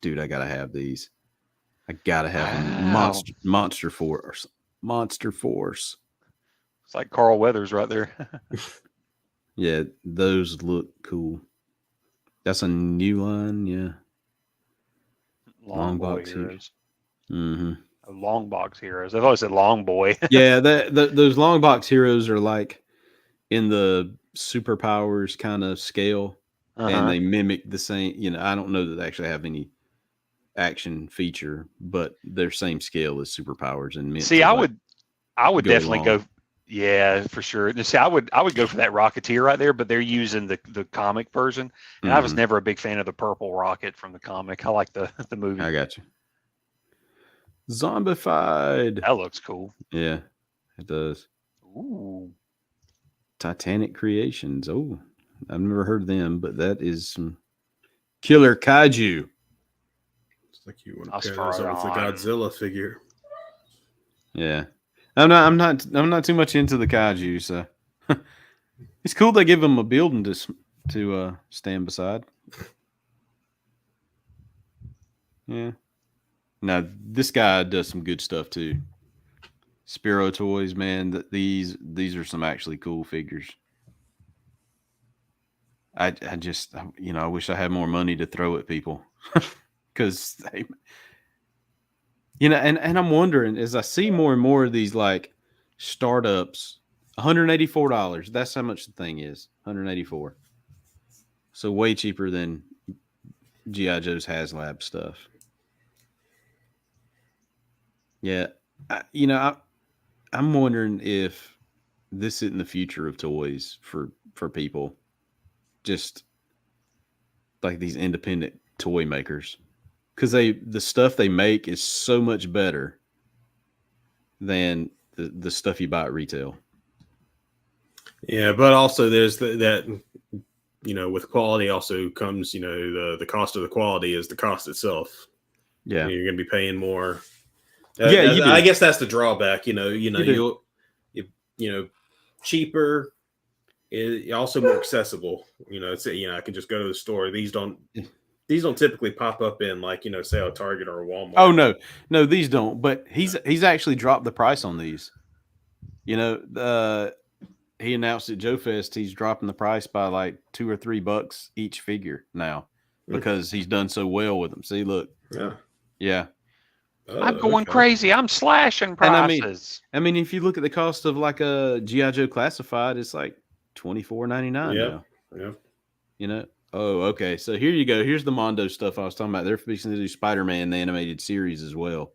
dude, I gotta have these. I gotta have them. Wow. Monster Force. It's like Carl Weathers right there. Yeah, those look cool. That's a new line, yeah. Long boy box heroes. Mm-hmm. Long box heroes. I've always said long boy. Yeah, those long box heroes are like in the superpowers kind of scale, and they mimic the same. I don't know that they actually have any action feature, but they're same scale as superpowers. And see, I would definitely along. go. Yeah, for sure. See, I would go for that Rocketeer right there, but they're using the comic version, and I was never a big fan of the purple rocket from the comic. I like the movie. I got you. Zombified. That looks cool. Yeah, it does. Ooh. Titanic Creations. Oh, I've never heard of them, but that is some killer kaiju. It's like you want to pair those up with the Godzilla figure. Yeah, I'm not too much into the kaiju, so it's cool they give them a building to stand beside. Yeah. Now this guy does some good stuff too. Spiro Toys, man, these are some actually cool figures. I just I wish I had more money to throw at people, because they, and I'm wondering, as I see more and more of these like startups, $184. That's how much the thing is, $184. So way cheaper than G.I. Joe's HasLab stuff. Yeah, I'm wondering if this isn't the future of toys for people, just like these independent toy makers, because the stuff they make is so much better than the stuff you buy at retail. Yeah, but also there's that with quality also comes the cost of the quality is the cost itself. Yeah, you're going to be paying more. Yeah, I guess that's the drawback. Cheaper is also more accessible. I can just go to the store. These don't typically pop up in say a Target or a Walmart. Oh no, these don't. But he's actually dropped the price on these. He announced at Joe Fest he's dropping the price by like $2 or $3 each figure now, because he's done so well with them. See, look, yeah. I'm going crazy. I'm slashing prices. I mean, if you look at the cost of like a G.I. Joe Classified, it's like $24.99 now. Yeah. Oh, okay. So here you go. Here's the Mondo stuff I was talking about. They're fixing to do Spider-Man, the animated series as well.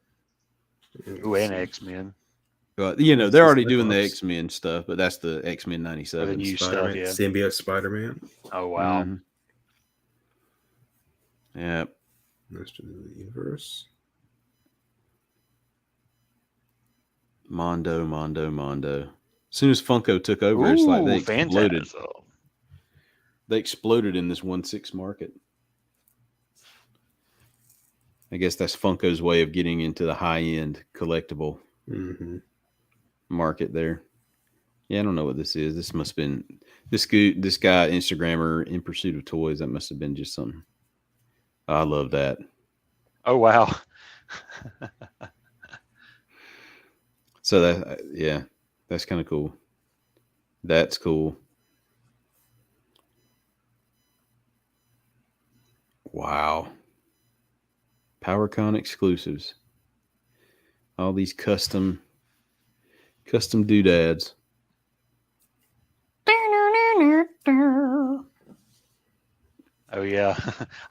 Ooh, and X-Men. But they're What's already this doing the Cyclops? X-Men stuff, but that's the X-Men Or the 97. new stuff, Spider-Man, yeah. Symbiote Spider-Man. Oh, wow. Mhm. Yeah. Master of the Universe. Mondo. As soon as Funko took over, it's like they Ooh, exploded. Phantasm. They exploded in this 1/6 market. I guess that's Funko's way of getting into the high-end collectible Mm-hmm. market there. Yeah, I don't know what this is. This must have been this guy Instagrammer In Pursuit of Toys. That must have been just something. I love that. Oh, wow. So that's kind of cool. That's cool. Wow. PowerCon exclusives. All these custom doodads. Oh, yeah.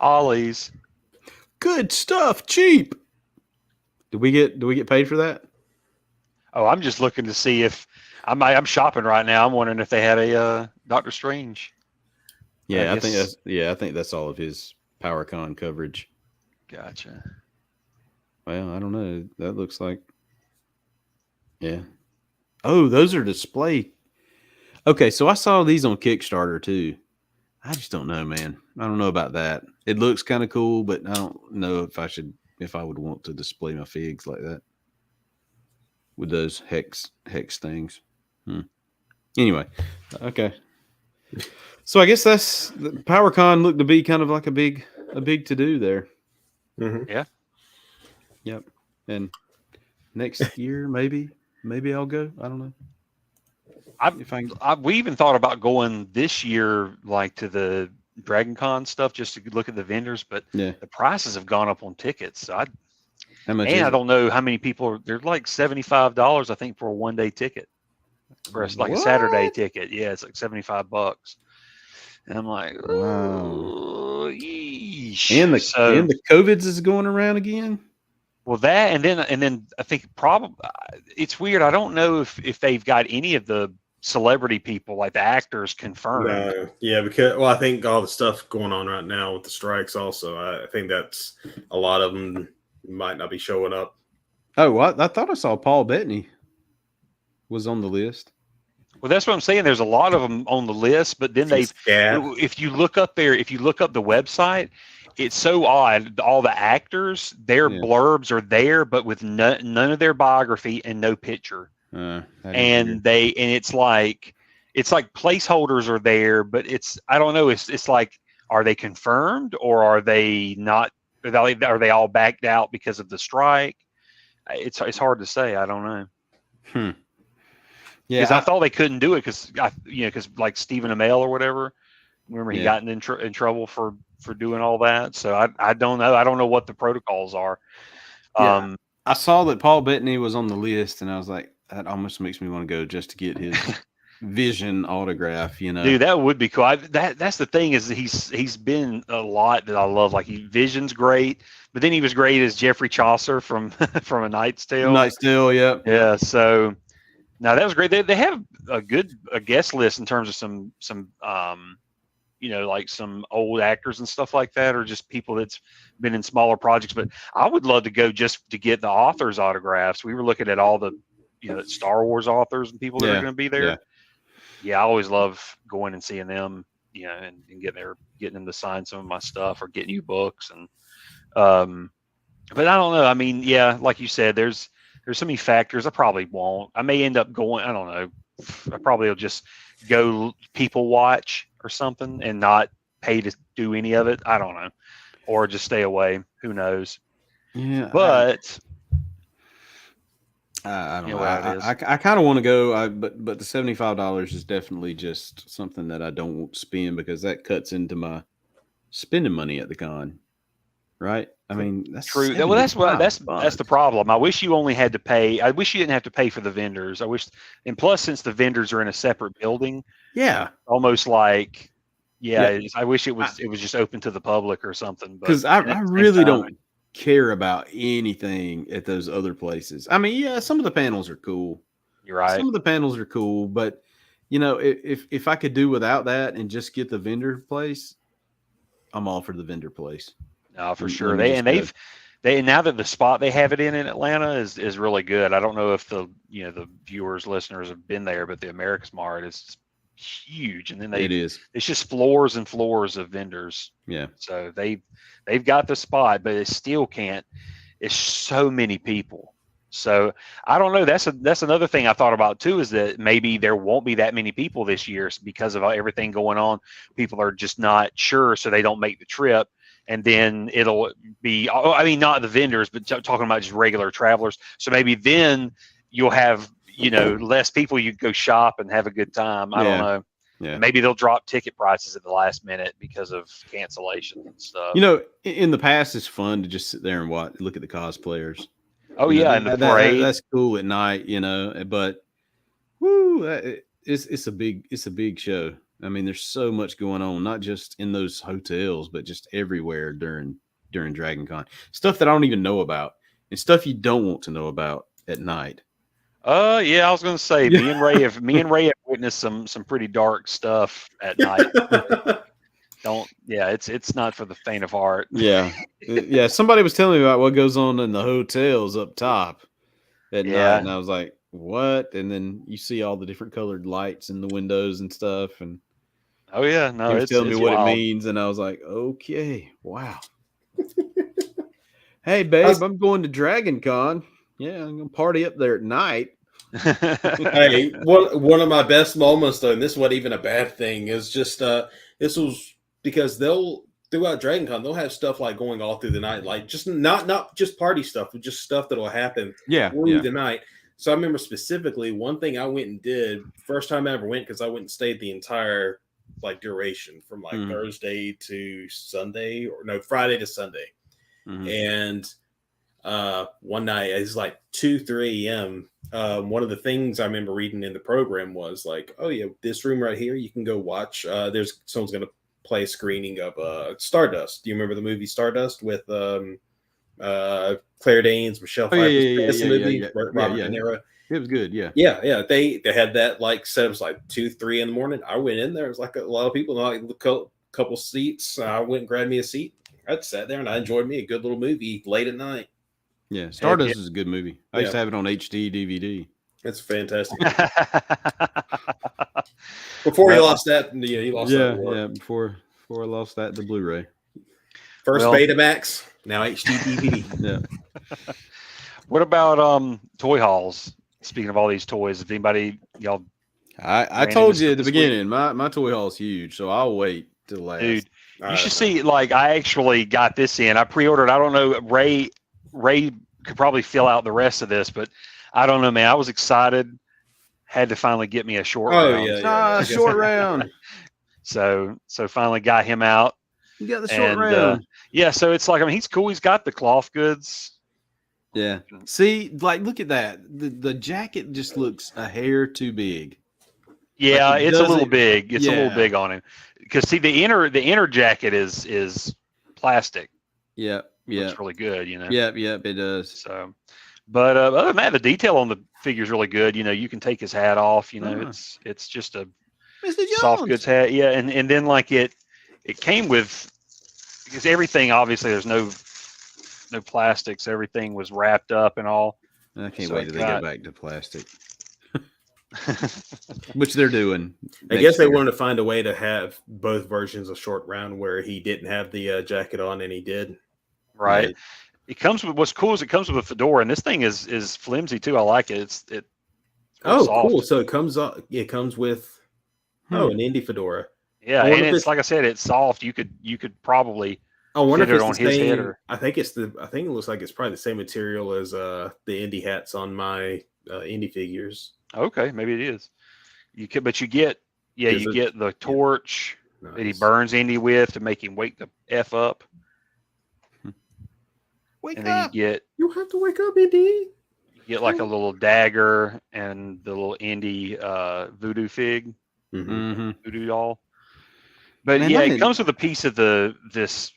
Ollie's. Good stuff, cheap. Do we get paid for that? Oh, I'm just looking to see if I'm shopping right now. I'm wondering if they had a Doctor Strange. Yeah, I think guess- that's all of his PowerCon coverage. Gotcha. Well, I don't know. That looks like, yeah. Oh, those are display. Okay, so I saw these on Kickstarter too. I just don't know, man. I don't know about that. It looks kind of cool, but I don't know if I would want to display my figs like that with those hex things. Anyway, okay. So I guess that's the PowerCon looked to be kind of like a big to do there. Mm-hmm. Yep. And next year, maybe I'll go. I don't know. We even thought about going this year, like to the Dragon Con stuff, just to look at the vendors, but Yeah. the prices have gone up on tickets. So How much? I is it? don't know how many people are. They're like $75, I think, for a 1-day ticket, for like a Saturday What? ticket. Yeah, it's like $75. And I'm like, Wow. oh, yeesh. And the So- COVIDs is going around again. Well, that and then I think probably it's weird. I don't know if they've got any of the celebrity people, like the actors, confirmed. No, yeah, because I think all the stuff going on right now with the strikes. Also, I think that's a lot of them might not be showing up. Oh, I thought I saw Paul Bettany was on the list. Well, that's what I'm saying. There's a lot of them on the list, but then if you look up the website, it's so odd. All the actors, their Yeah. blurbs are there, but with none of their biography and no picture. That is And weird. it's like placeholders are there, but I don't know. It's like, are they confirmed or are they not? Are they all backed out because of the strike? It's hard to say. I don't know. Yeah, Because I thought they couldn't do it because like Stephen Amell or whatever. Remember he got in trouble for doing all that. So I don't know. I don't know what the protocols are. Yeah. I saw that Paul Bettany was on the list, and I was like, that almost makes me want to go just to get his Vision autograph. Dude, that would be cool. That's the thing is he's been a lot that I love. Like Vision's great, but then he was great as Geoffrey Chaucer from from A Knight's Tale. Knight's Tale, yeah. Yeah. So now that was great. They have a good guest list in terms of some like some old actors and stuff like that, or just people that's been in smaller projects. But I would love to go just to get the authors' autographs. We were looking at all the Star Wars authors and people that are going to be there. Yeah, I always love going and seeing them, and getting them to sign some of my stuff or getting you books. And but I don't know. I mean, yeah, like you said, there's so many factors. I probably won't. I may end up going. I don't know. I probably will just go people watch or something and not pay to do any of it. I don't know, or just stay away. Who knows? Yeah, But I don't You know. know how it is. I kind of want to go, but the $75 is definitely just something that I don't want to spend because that cuts into my spending money at the con, right? I mean, that's true. Well, that's $75. the problem. I wish you only had to pay. I wish you didn't have to pay for the vendors. I wish, and plus, since the vendors are in a separate building, Yeah, almost like Yeah, Yeah. I wish it was just open to the public or something. Because But I really don't care about anything at those other places. I mean, yeah, some of the panels are cool. You're right. Some of the panels are cool, but if I could do without that and just get the vendor place, I'm all for the vendor place. No, for Let sure. me just They now that the spot they have it in Atlanta is really good. I don't know if the viewers, listeners have been there, but the America's Mart is huge, and then It is. it's just floors and floors of vendors. Yeah. So they've got the spot, but it still can't. It's so many people. So I don't know. That's another thing I thought about too, is that maybe there won't be that many people this year because of everything going on. People are just not sure, so they don't make the trip. And then it'll be, I mean, not the vendors, but talking about just regular travelers. So maybe then you'll have, less people. You go shop and have a good time. I don't know. Yeah. Maybe they'll drop ticket prices at the last minute because of cancellations and stuff. In the past, it's fun to just sit there and look at the cosplayers. Oh, yeah. And the parade. That's cool at night, but woo, it's a big show. I mean, there's so much going on, not just in those hotels, but just everywhere during Dragon Con. Stuff that I don't even know about and stuff you don't want to know about at night. Yeah, I was going to say, me and Ray have witnessed some pretty dark stuff at night. It's not for the faint of heart. Yeah. Yeah. Somebody was telling me about what goes on in the hotels up top at night. And I was like, what? And then you see all the different colored lights in the windows and stuff. And oh yeah, no, he was telling me what wild. it means, and I was like, okay, wow. Hey, babe, I'm going to Dragon Con. Yeah, I'm gonna party up there at night. Hey, one of my best moments though, and this wasn't even a bad thing, is just this was because throughout Dragon Con they'll have stuff like going all through the night, like just not just party stuff, but just stuff that'll happen through the night. So I remember specifically one thing I went and did first time I ever went, because I went and stayed the entire duration from Thursday to Sunday, Friday to Sunday. And one night it's like 2-3 a.m. One of the things I remember reading in the program was like, oh yeah, this room right here you can go watch. There's someone's gonna play a screening of Stardust. Do you remember the movie Stardust with Claire Danes, Michelle Pfeiffer? Robert De Niro. It was good, yeah. Yeah. They had that set. It was like 2-3 in the morning. I went in there. It was like a lot of people, like a couple seats. I went and grabbed me a seat. I sat there and I enjoyed me a good little movie late at night. Yeah, Stardust is a good movie. I used to have it on HD DVD. It's fantastic. Before he lost that, he lost that. Yeah, before I lost that to Blu-ray. First Betamax, now HD DVD. Yeah. What about toy hauls? Speaking of all these toys, if anybody y'all, I told you at the beginning, my toy haul is huge, so I'll wait till last. Dude, you should see. I actually got this in. I pre-ordered. I don't know. Ray could probably fill out the rest of this, but I don't know, man. I was excited. Had to finally get me a short round. Short round. So finally got him out. You got the short round. So it's he's cool. He's got the cloth goods. Yeah. See, look at that. The jacket just looks a hair too big. Yeah, it's a little big. It's a little big on him. Because see, the inner jacket is plastic. Yeah. Looks really good, Yep, it does. So, but other than that, the detail on the figure is really good. You can take his hat off. It's just a soft goods hat. Yeah, and then it came with, because everything, obviously there's no plastics. Everything was wrapped up and all. I can't wait till they get back to plastic. Which they're doing. I guess they wanted to find a way to have both versions of Short Round where he didn't have the jacket on and he did. Right. It comes with, what's cool is it comes with a fedora, and this thing is flimsy too. I like it. It's oh, soft. Cool. So it comes with an indie fedora. Yeah, and it's like I said, it's soft. You could probably I wonder if it's on the his same, head or I think it looks like it's probably the same material as the indie hats on my indie figures. Okay, maybe it is. You get the torch that he burns Indy with to make him wake the F up. Wake and up! You have to wake up, Indy. You get a little dagger and the little Indy voodoo fig, Mm-hmm. voodoo doll. But Man, yeah, I it didn't- comes with a piece of this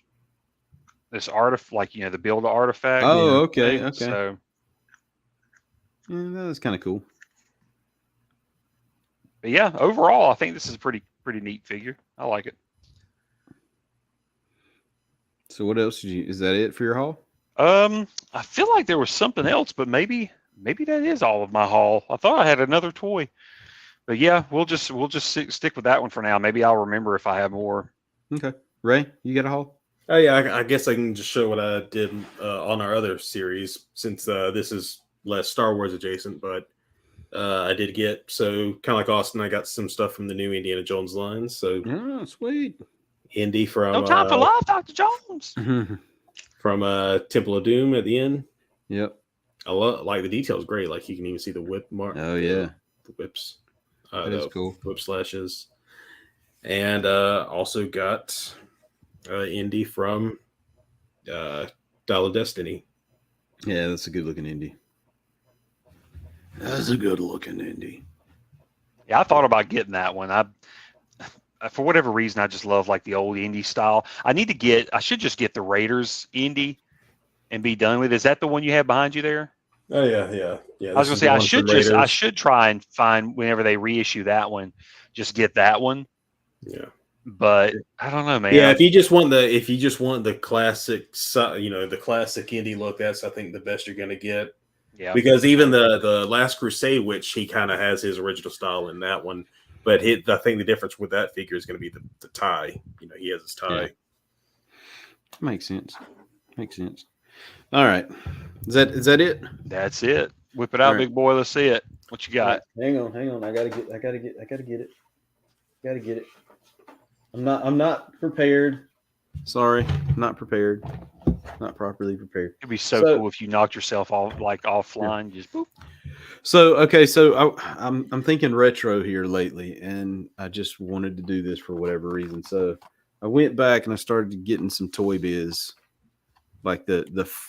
artifact, like the build artifact. Oh, okay, thing, okay. So, Yeah, that was kind of cool. but yeah, overall, I think this is a pretty neat figure. I like it. So what else did you? Is that it for your haul? I feel like there was something else, but maybe that is all of my haul. I thought I had another toy, but yeah, we'll just stick with that one for now. Maybe I'll remember if I have more. Okay, Ray, you got a haul? Oh yeah, I guess I can just show what I did on our other series since this is less Star Wars adjacent, but I did get kind of like Austin. I got some stuff from the new Indiana Jones line. So Oh, sweet. Indy from No time for love, Dr. Jones. from Temple of Doom at the end. Yep. I love like the details great. Like you can even see the whip mark. Oh yeah, the whips. that is the cool. Whip slashes, and also got Indy from Dial of Destiny. Yeah, that's a good looking indie. That's a good looking indie. Yeah, I thought about getting that one. I for whatever reason, I just love like the old indie style. I should just get the Raiders indie and be done with it. Is that the one you have behind you there? Oh yeah. I was gonna say I should try and find whenever they reissue that one, just get that one. Yeah. But I don't know, man. Yeah, if you just want the classic, the classic indie look, that's I think the best you're gonna get. Yeah. Because even the Last Crusade, which he kind of has his original style in that one, but I think the difference with that figure is going to be the tie. He has his tie. Yeah. Makes sense. All right, is that it? That's it. Whip it out, All right. big boy. Let's see it. What you got? Hang on. I gotta get it. I'm not prepared. Sorry, not prepared. Not properly prepared. It'd be so cool if you knocked yourself off like offline. Just boop. So I'm thinking retro here lately, and I just wanted to do this for whatever reason. So I went back and I started getting some Toy Biz, like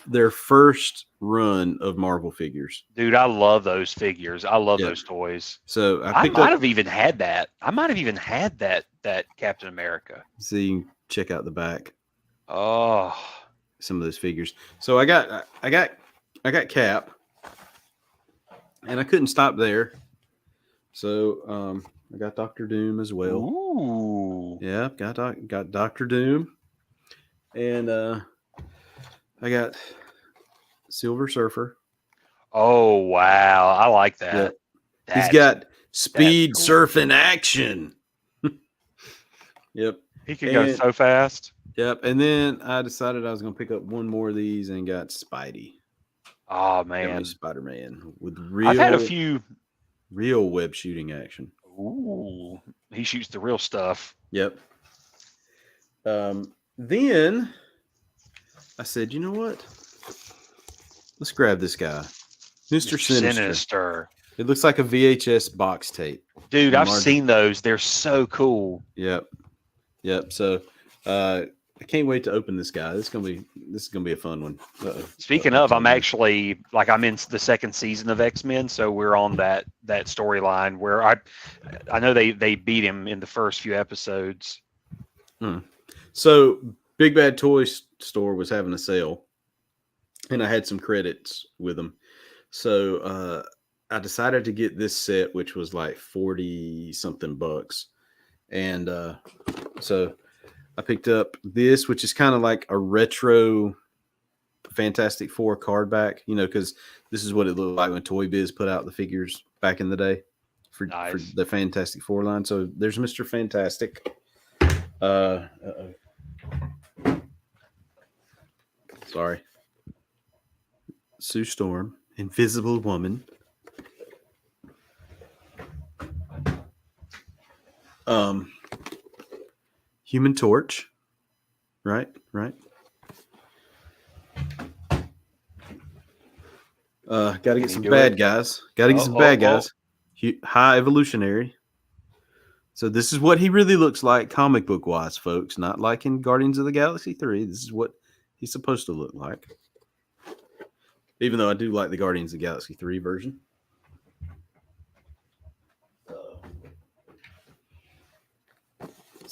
their first run of Marvel figures. Dude, I love those figures. I love Yeah. those toys. So I I picked might up. have even had that. I might have even had that Captain America. So you can check out the back. Oh, Some of those figures. So I got Cap, and I couldn't stop there. So I got Doctor Doom as well. ooh. Yeah, got Doctor Doom, and I got Silver Surfer. Oh wow, I like that. Yeah. That's- He's got speed cool. surfing action. Yep. He can go and- so fast. Yep. And then I decided I was going to pick up one more of these and got Spidey. Oh Got man, me Spider-Man with I've had a few. real web shooting action. Ooh, he shoots the real stuff. Yep. Then I said, you know what? Let's grab this guy, Mr. Sinister. It looks like a VHS box tape. Dude, I've Marvel. seen those. They're so cool. Yep. So I can't wait to open this guy. This is gonna be a fun one. Speaking of, I'm in the second season of X-Men, so we're on that storyline where I know they beat him in the first few episodes. So Big Bad Toy Store was having a sale, and I had some credits with them. So I decided to get this set, which was like 40 something bucks, and so I picked up this, which is kind of like a retro Fantastic Four card back, because this is what it looked like when Toy Biz put out the figures back in the day for Nice. the Fantastic Four line. So there's Mr. Fantastic. Sorry. Sue Storm, Invisible Woman. Human Torch. Right. Got to get some do bad it? guys. Got to get some bad guys. High Evolutionary. So this is what he really looks like comic book wise, folks. Not like in Guardians of the Galaxy 3. This is what he's supposed to look like. Even though I do like the Guardians of the Galaxy 3 version.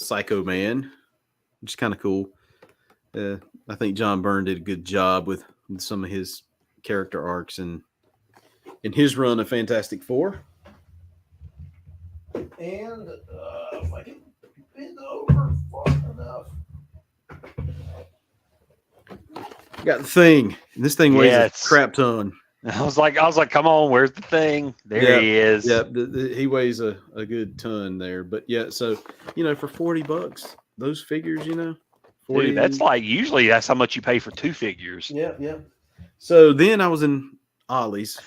Psycho Man, which is kind of cool. I think John Byrne did a good job with some of his character arcs and in his run of Fantastic Four. And if I can bend over far enough, got the Thing. This thing weighs a crap ton. I was like, come on, where's the Thing? There he is. Yep, he weighs a good ton there. But yeah, so for $40, those figures, 40. Dude, that's like usually that's how much you pay for 2 figures. Yeah. So then I was in Ollie's.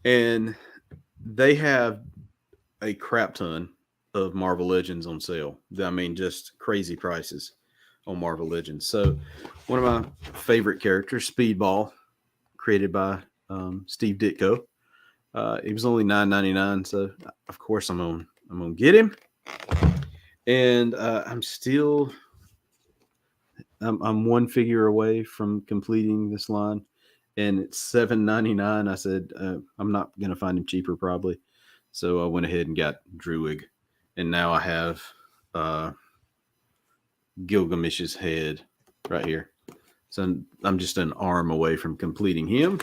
And they have a crap ton of Marvel Legends on sale. I mean, just crazy prices on Marvel Legends. So one of my favorite characters, Speedball, created by Steve Ditko. It was only $9.99, so of course I'm gonna get him. And I'm one figure away from completing this line, and it's $7.99. I said I'm not gonna find him cheaper probably, so I went ahead and got Druig, and now I have Gilgamesh's head right here. So I'm just an arm away from completing him,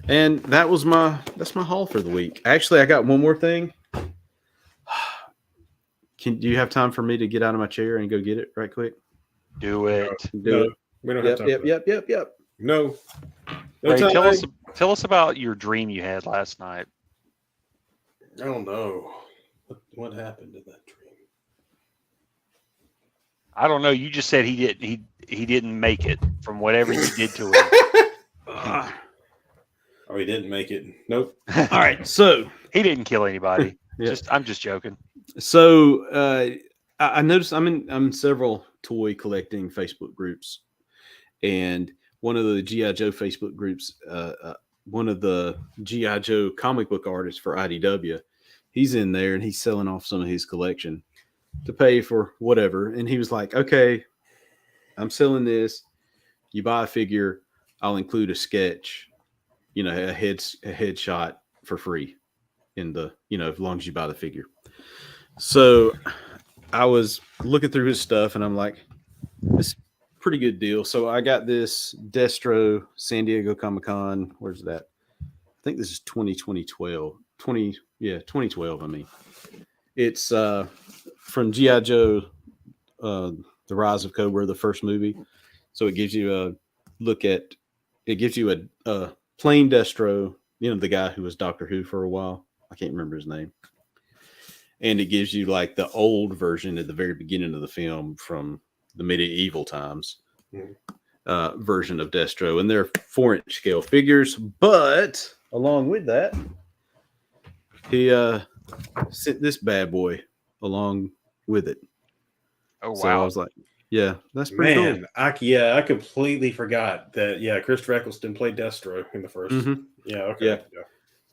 and that's my haul for the week. Actually, I got one more thing. Do you have time for me to get out of my chair and go get it right quick? Do it. No, we don't have time. Yep. No. Ray, tell us about your dream you had last night. I don't know. What happened in that dream? I don't know. You just said he didn't make it from whatever you did to him. Oh, he didn't make it. Nope. All right. So he didn't kill anybody. Yeah. I'm just joking. So I noticed I'm in several toy collecting Facebook groups, and one of the G.I. Joe Facebook groups, one of the G.I. Joe comic book artists for IDW, he's in there and he's selling off some of his collection to pay for whatever. And he was like, okay, I'm selling this. You buy a figure, I'll include a sketch, a headshot for free in the, as long as you buy the figure. So I was looking through his stuff and I'm like, this is a pretty good deal. So I got this Destro San Diego Comic-Con. Where's that? I think this is 2012. 2012, I mean. It's from G.I. Joe, The Rise of Cobra, the first movie. So it gives you a plain Destro, the guy who was Doctor Who for a while. I can't remember his name. And it gives you like the old version at the very beginning of the film from the medieval times version of Destro. And they're 4-inch scale figures. But along with that, he sent this bad boy along with it. Oh, wow. So I was like, yeah, that's pretty cool. I completely forgot that, Christopher Eccleston played Destro in the first. Mm-hmm. Yeah, okay. Yeah.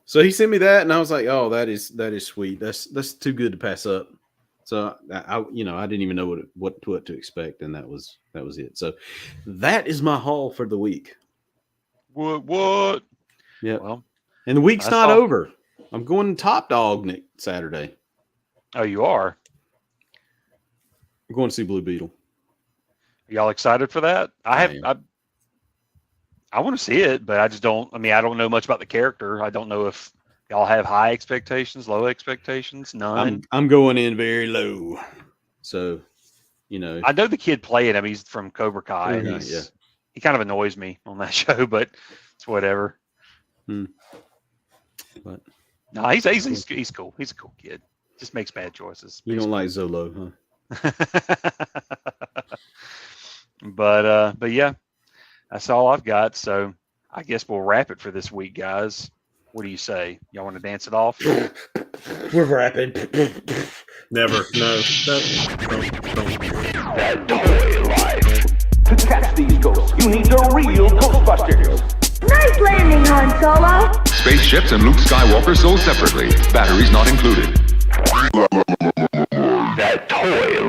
So he sent me that, and I was like, "Oh, that is sweet. That's too good to pass up." So I didn't even know what to expect, and that was it. So that is my haul for the week. What? Yeah. Well, and the week's not over. I'm going to Top Dog next Saturday. Oh, you are? I'm going to see Blue Beetle. Y'all excited for that? I want to see it, but I just don't. I mean, I don't know much about the character. I don't know if y'all have high expectations, low expectations, none. I'm going in very low. So, I know the kid playing him. He's from Cobra Kai. And he kind of annoys me on that show, but it's whatever. But no, he's cool. He's a cool kid. Just makes bad choices. You don't like Zolo, huh? But yeah. That's all I've got. So I guess we'll wrap it for this week, guys. What do you say? Y'all want to dance it off? We're wrapping. Never. No. That toy life. To catch these ghosts, you need the real Ghostbusters. Nice landing, Han Solo. Spaceships and Luke Skywalker sold separately. Batteries not included. That toy